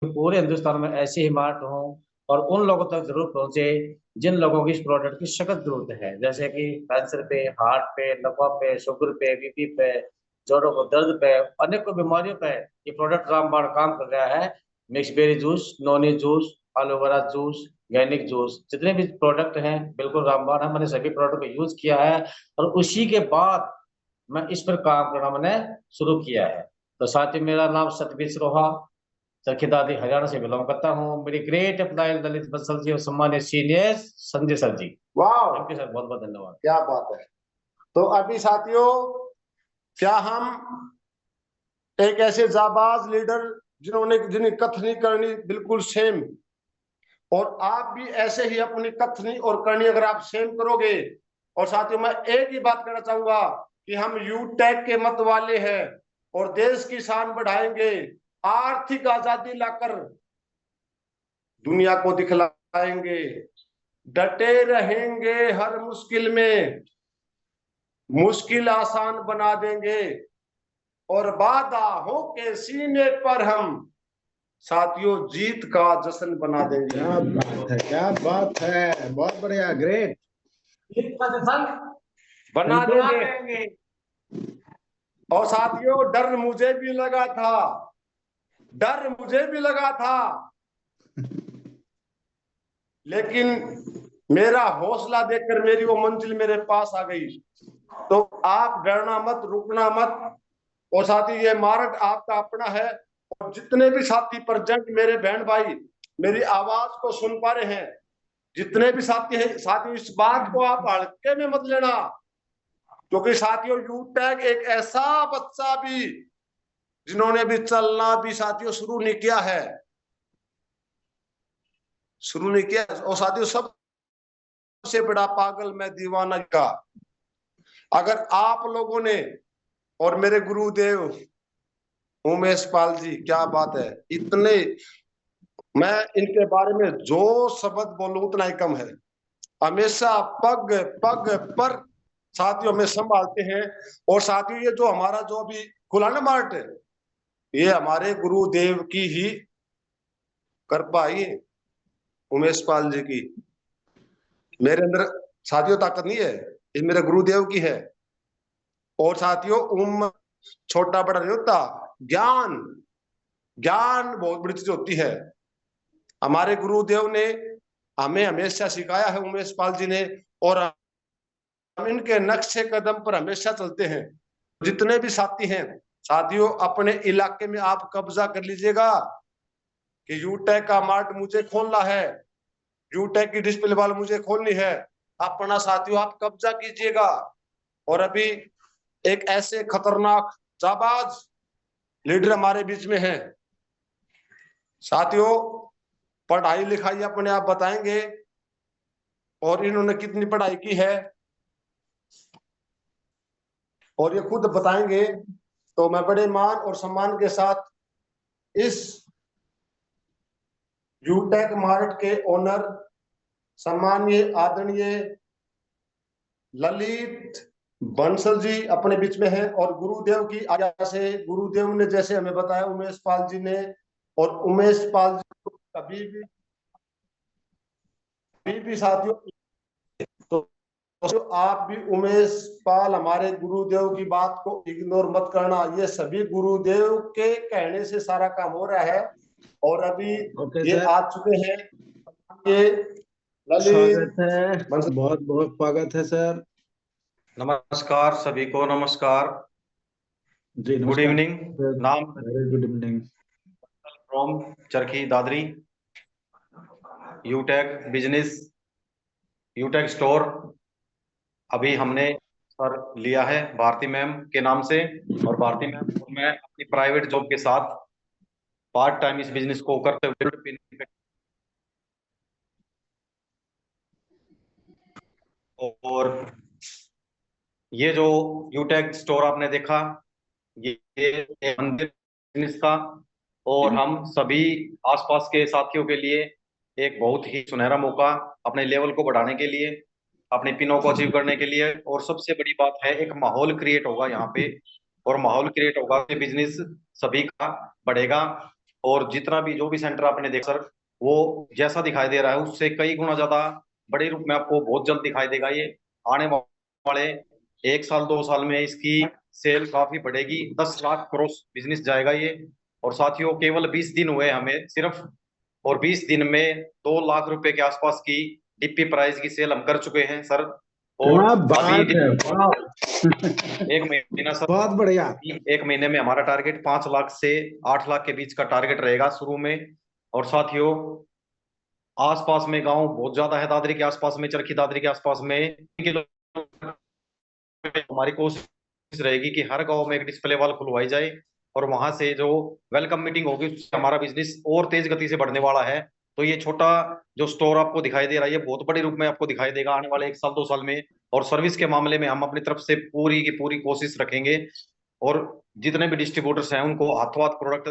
पूरे हिंदुस्तान में ऐसे ही मार्ट हों और उन लोगों तक जरूर पहुंचे जिन लोगों की इस प्रोडक्ट की सख्त जरूरत है, जैसे कि कैंसर पे, हार्ट पे, लकवा पे, शुगर पे, बीपी पे, जोड़ों को दर्द पे, अनेकों बीमारियों पे ये प्रोडक्ट रामबाण काम कर रहा है। Mix berry juice, noni juice, aloe vera juice, organic juice, जितने भी प्रोडक्ट हैं बिल्कुल रामबाण है। मैंने सभी प्रोडक्ट को यूज किया है और उसी के बाद मैं इस पर काम करना मैंने शुरू किया है। तो साथ ही मेरा नाम सतबीर सिरोहा, चरखीदादी हरियाणा से बिलोंग करता हूँ। मेरी ग्रेट अप्लाई ललित बंसल जी और सम्मानित सीनियर संजय सर जी। वाह, थैंक यू सर, बहुत बहुत धन्यवाद। क्या बात है। तो अभी साथियों, क्या हम एक ऐसे जाबाज लीडर जिन्होंने जिनकी कथनी करनी बिल्कुल सेम, और आप भी ऐसे ही अपनी कथनी और करनी अगर आप सेम करोगे। और साथियों, मैं एक ही बात कहना चाहूंगा कि हम यू टैग के मत वाले हैं और देश की शान बढ़ाएंगे, आर्थिक आजादी लाकर दुनिया को दिखलाएंगे, डटे रहेंगे हर मुश्किल में, मुश्किल आसान बना देंगे, और बाधाओं के सीने पर हम साथियों जीत का जश्न बना देंगे। क्या बात है, क्या बात है, बहुत बढ़िया, ग्रेट। जीत का जश्न बना देंगे। और साथियों, डर मुझे भी लगा था, डर मुझे भी लगा था, लेकिन मेरा हौसला देखकर मेरी वो मंजिल मेरे पास आ गई। तो आप डरना मत, रुकना मत। और साथी, ये मार्ग आपका अपना है। और जितने भी साथी प्रेजेंट, मेरे बहन भाई मेरी आवाज को सुन पा रहे हैं, जितने भी साथी हैं, साथियों इस बात को आप हल्के में मत लेना, क्योंकि साथियों यू टैग एक ऐसा बच्चा भी जिन्होंने भी चलना भी साथियों शुरू नहीं किया है, शुरू नहीं किया। और साथियों, सबसे बड़ा पागल मैं दीवाना का, अगर आप लोगों ने, और मेरे गुरुदेव उमेश पाल जी, क्या बात है, इतने, मैं इनके बारे में जो शब्द बोलूं उतना ही कम है। हमेशा पग पग पर साथियों में संभालते हैं। और साथियों, ये जो हमारा जो अभी खुला ना मार्ट है, ये हमारे गुरुदेव की ही कृपा ही, उमेश पाल जी की। मेरे अंदर साथियों ताकत नहीं है, ये मेरे गुरुदेव की है। और साथियों, छोटा बड़ा नहीं होता, ज्ञान, ज्ञान बहुत बड़ी चीज होती है। हमारे गुरुदेव ने हमें हमेशा सिखाया है, उमेश पाल जी ने, और हम इनके नक्शे कदम पर हमेशा चलते हैं। जितने भी साथी हैं साथियों, अपने इलाके में आप कब्जा कर लीजिएगा कि यूटेक का मार्ट मुझे खोलना है, यूटेक की डिस्प्ले वाल मुझे खोलनी है, अपना साथियों आप कब्जा कीजिएगा। और अभी एक ऐसे खतरनाक जाबाज लीडर हमारे बीच में है साथियों, पढ़ाई लिखाई अपने आप बताएंगे और इन्होंने कितनी पढ़ाई की है और ये खुद बताएंगे। तो मैं बड़े मान और सम्मान के साथ इस यूटेक मार्ट के ओनर सम्माननीय आदरणीय ललित बंसल जी अपने बीच में हैं, और गुरुदेव की आज्ञा से, गुरुदेव ने जैसे हमें बताया उमेश पाल जी ने, और उमेश पाल जी कभी भी साथियों, तो आप भी उमेश पाल हमारे गुरुदेव की बात को इग्नोर मत करना। ये सभी गुरुदेव के कहने से सारा काम हो रहा है। और अभी ये आ चुके हैं, ये स्वागत है, बहुत बहुत स्वागत है सर। नमस्कार सभी को, नमस्कार जी, गुड इवनिंग। नाम very good evening from Charkhi Dadri, यूटेक business, यूटेक store. अभी हमने सर लिया है भारती मैम के नाम से, और भारती मैम और मैं अपनी प्राइवेट जॉब के साथ पार्ट टाइम इस बिजनेस को करते हुए, और ये जो यूटेक स्टोर आपने देखा, ये एक मंदिर बिजनेस का, और हम सभी आसपास के साथियों के लिए एक बहुत ही सुनहरा मौका, अपने लेवल को बढ़ाने के लिए, अपने पिनों को अचीव करने के लिए। और सबसे बड़ी बात है, एक माहौल क्रिएट होगा यहाँ पे, और माहौल क्रिएट होगा तो बिजनेस सभी का बढ़ेगा। और जितना भी जो भी सेंटर आपने देखा सर, वो जैसा दिखाई दे रहा है उससे कई गुना ज्यादा बड़े रूप में आपको बहुत जल्द दिखाई देगा। ये आने वाले 1 साल 2 साल में इसकी सेल काफी बढ़ेगी, 10 लाख क्रॉस बिजनेस जाएगा ये। और साथियों, केवल 20 दिन हुए हमें सिर्फ, और 20 दिन में 2 लाख रुपए के आसपास की डीपी प्राइस की सेल हम कर चुके हैं सर। और क्या अभी बात है, वाह। एक महीना सर, बहुत बढ़िया। एक महीने में हमारा टारगेट 5 लाख से 8 लाख के बीच का टारगेट रहेगा शुरू में। और साथियों, आसपास में गांव बहुत ज्यादा है, दादरी के आसपास में, चरखी दादरी के आसपास में हमारी कोशिश रहेगी कि हर गांव में एक डिस्प्ले वॉल खुलवाई जाए, और वहां से जो वेलकम मीटिंग होगी उससे हमारा बिजनेस और तेज गति से बढ़ने वाला है। तो ये छोटा जो स्टोर आपको दिखाई दे रहा है, ये बहुत बड़े रूप में आपको दिखाई देगा आने वाले 1 साल 2 साल में। और सर्विस के मामले में हम अपनी तरफ से पूरी की पूरी कोशिश रखेंगे, और जितने भी डिस्ट्रीब्यूटर्स हैं उनको हाथों हाथ प्रोडक्ट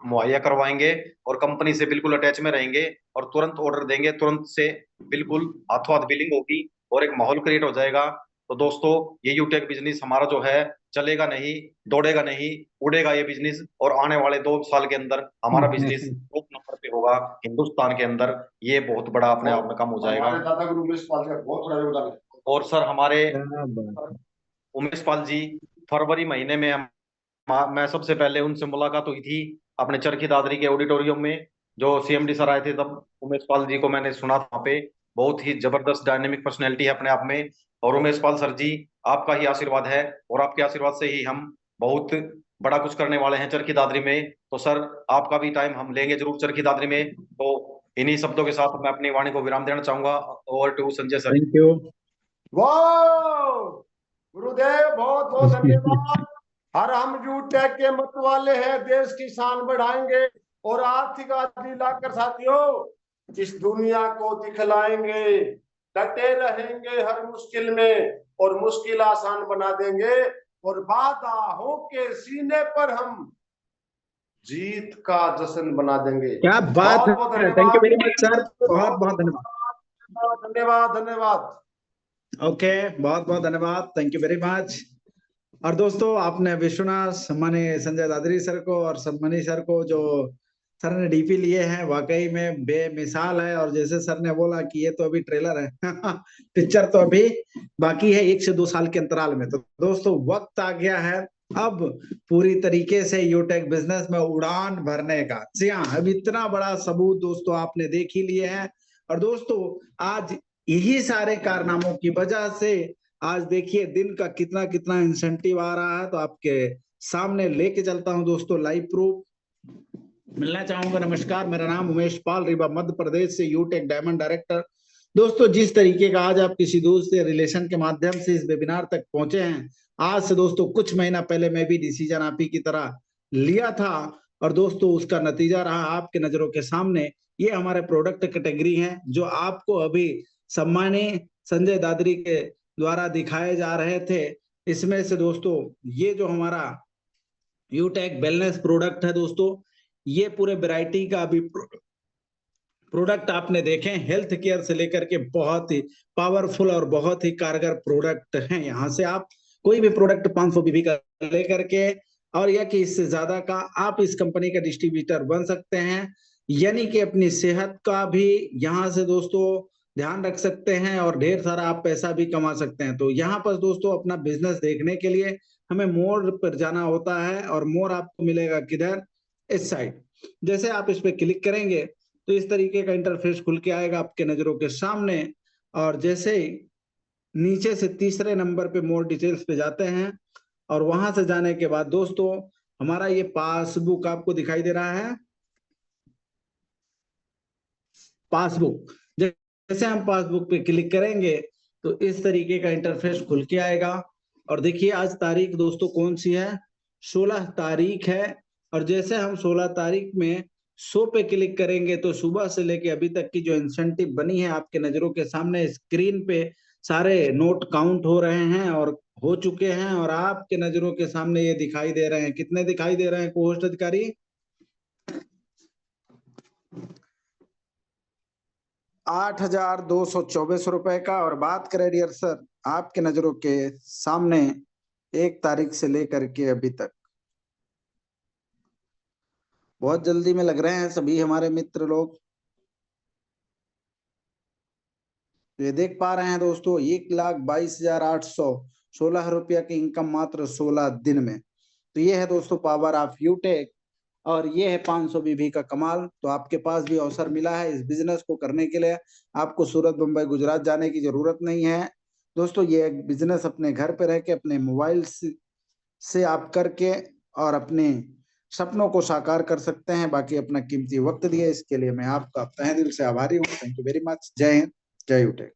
मुहैया करवाएंगे, और कंपनी से बिल्कुल अटैच में रहेंगे, और तुरंत ऑर्डर देंगे, तुरंत से बिल्कुल हाथों हाथ बिलिंग होगी, और एक माहौल क्रिएट हो जाएगा। तो दोस्तों, ये यूटेक बिजनेस हमारा जो है चलेगा नहीं, दौड़ेगा नहीं, उड़ेगा ये बिजनेस। और आने वाले 2 साल के अंदर हमारा बिजनेस टॉप नंबर पे होगा हिंदुस्तान के अंदर। ये बहुत बड़ा अपने आप में काम हो जाएगा। हमारे दादा गुरु उमेश पाल का बहुत बड़ा योगदान है। और सर, हमारे क्या बात। उमेश पाल जी, फरवरी महीने में मैं सबसे पहले उनसे मुलाकात हुई थी अपने चरखी दादरी के ऑडिटोरियम में, जो सीएमडी सर आए थे तब उमेश पाल जी को मैंने सुना था वहाँ पे। बहुत ही जबरदस्त डायनेमिक पर्सनैलिटी है अपने आप में। और उमेश पाल सर जी, आपका ही आशीर्वाद है, और आपके आशीर्वाद से ही हम बहुत बड़ा कुछ करने वाले हैं चरखी दादरी में। तो सर, आपका भी टाइम हम लेंगे जरूर चरखी दादरी में। तो इन्हीं शब्दों के साथ मैं अपनी वाणी को विराम देना चाहूंगा। Over to Sanjay sir. Thank you. वाह गुरुदेव, बहुत बहुत धन्यवाद। हर हम यूटेक के मत वाले हैं, देश की शान बढ़ाएंगे और आर्थिक आजादी लाकर साथियों इस दुनिया को दिखलाएंगे। डटे रहेंगे हर मुश्किल में और मुश्किल आसान बना देंगे, और बाधाओं के सीने पर हम जीत का जश्न बना देंगे। क्या बात बहुत बहुत है, थैंक यू वेरी धन्यवाद मच सर, बहुत बहुत धन्यवाद। धन्यवाद धन्यवाद। ओके, बहुत बहुत धन्यवाद, थैंक यू वेरी मच। और दोस्तों, आपने विश्वनाथ सम्मानी संजय दादरी सर को और सम्मानी सर को जो सर ने डीपी लिए हैं, वाकई में बेमिसाल है। और जैसे सर ने बोला कि ये तो अभी ट्रेलर है पिक्चर तो अभी बाकी है 1 से 2 साल के अंतराल में। तो दोस्तों, वक्त आ गया है अब पूरी तरीके से यूटेक बिजनेस में उड़ान भरने का। जी हाँ, अब इतना बड़ा सबूत दोस्तों आपने देख ही लिए हैं। और दोस्तों, आज यही सारे कारनामों की वजह से आज देखिए दिन का कितना कितना इंसेंटिव आ रहा है। तो आपके सामने लेके चलता हूं दोस्तों लाइव प्रूफ। मिलना चाहूंगा। नमस्कार, मेरा नाम उमेश पाल, रीवा मध्य प्रदेश से यूटेक डायमंड डायरेक्टर। दोस्तों, जिस तरीके का आज आप किसी दोस्त से रिलेशन के माध्यम से इस वेबिनार तक पहुंचे हैं, आज से दोस्तों कुछ महीना पहले मैं भी डिसीजन आप ही की तरह लिया था, और दोस्तों उसका नतीजा रहा आपके नजरों के सामने। ये हमारे प्रोडक्ट कैटेगरी हैं जो आपको अभी सम्मानीय संजय दादरी के द्वारा दिखाए जा रहे थे। इसमें से दोस्तों ये जो हमारा यूटेक वेलनेस प्रोडक्ट है दोस्तों, ये पूरे वैरायटी का अभी प्रोडक्ट आपने देखे, हेल्थ केयर से लेकर के बहुत ही पावरफुल और बहुत ही कारगर प्रोडक्ट हैं। यहाँ से आप कोई भी प्रोडक्ट 500 बीबी का लेकर के और या कि इससे ज्यादा का आप इस कंपनी का डिस्ट्रीब्यूटर बन सकते हैं, यानी कि अपनी सेहत का भी यहाँ से दोस्तों ध्यान रख सकते हैं और ढेर सारा आप पैसा भी कमा सकते हैं। तो यहाँ पर दोस्तों अपना बिजनेस देखने के लिए हमें मोर पर जाना होता है, और मोर आपको मिलेगा किधर, इस साइड। जैसे आप इस पे क्लिक करेंगे तो इस तरीके का इंटरफेस खुल के आएगा आपके नजरों के सामने। और जैसे नीचे से तीसरे नंबर पे मोर डिटेल्स पे जाते हैं, और वहां से जाने के बाद दोस्तों हमारा ये पासबुक आपको दिखाई दे रहा है, पासबुक। जैसे हम पासबुक पे क्लिक करेंगे तो इस तरीके का इंटरफेस खुल के आएगा। और देखिए आज तारीख दोस्तों कौन सी है, 16 तारीख है। और जैसे हम 16 तारीख में 100 पे क्लिक करेंगे तो सुबह से लेके अभी तक की जो इंसेंटिव बनी है आपके नजरों के सामने स्क्रीन पे सारे नोट काउंट हो रहे हैं और हो चुके हैं, और आपके नजरों के सामने ये दिखाई दे रहे हैं। कितने दिखाई दे रहे हैं को-होस्ट अधिकारी? 8,224 रुपए का। और बात करें डियर सर आपके नजरों के सामने 1 तारीख से लेकर के अभी तक बहुत जल्दी में लग रहे हैं सभी हमारे मित्र लोग। ये देख पा रहे हैं दोस्तों, 1,22,816 रुपया की इनकम मात्र 16 दिन में। तो ये है दोस्तों पावर ऑफ यूटेक, और ये है 500 बीबी का कमाल। तो आपके पास भी अवसर मिला है इस बिजनेस को करने के लिए। आपको सूरत, मुंबई, गुजरात जाने की जरूरत नहीं है दोस्तों। ये एक बिजनेस अपने घर पे रह के, अपने मोबाइल से आप करके और अपने सपनों को साकार कर सकते हैं। बाकी अपना कीमती वक्त दिया इसके लिए मैं आपका तहे दिल से आभारी हूँ। Thank you very much. जय हिंद, जय यूटेक।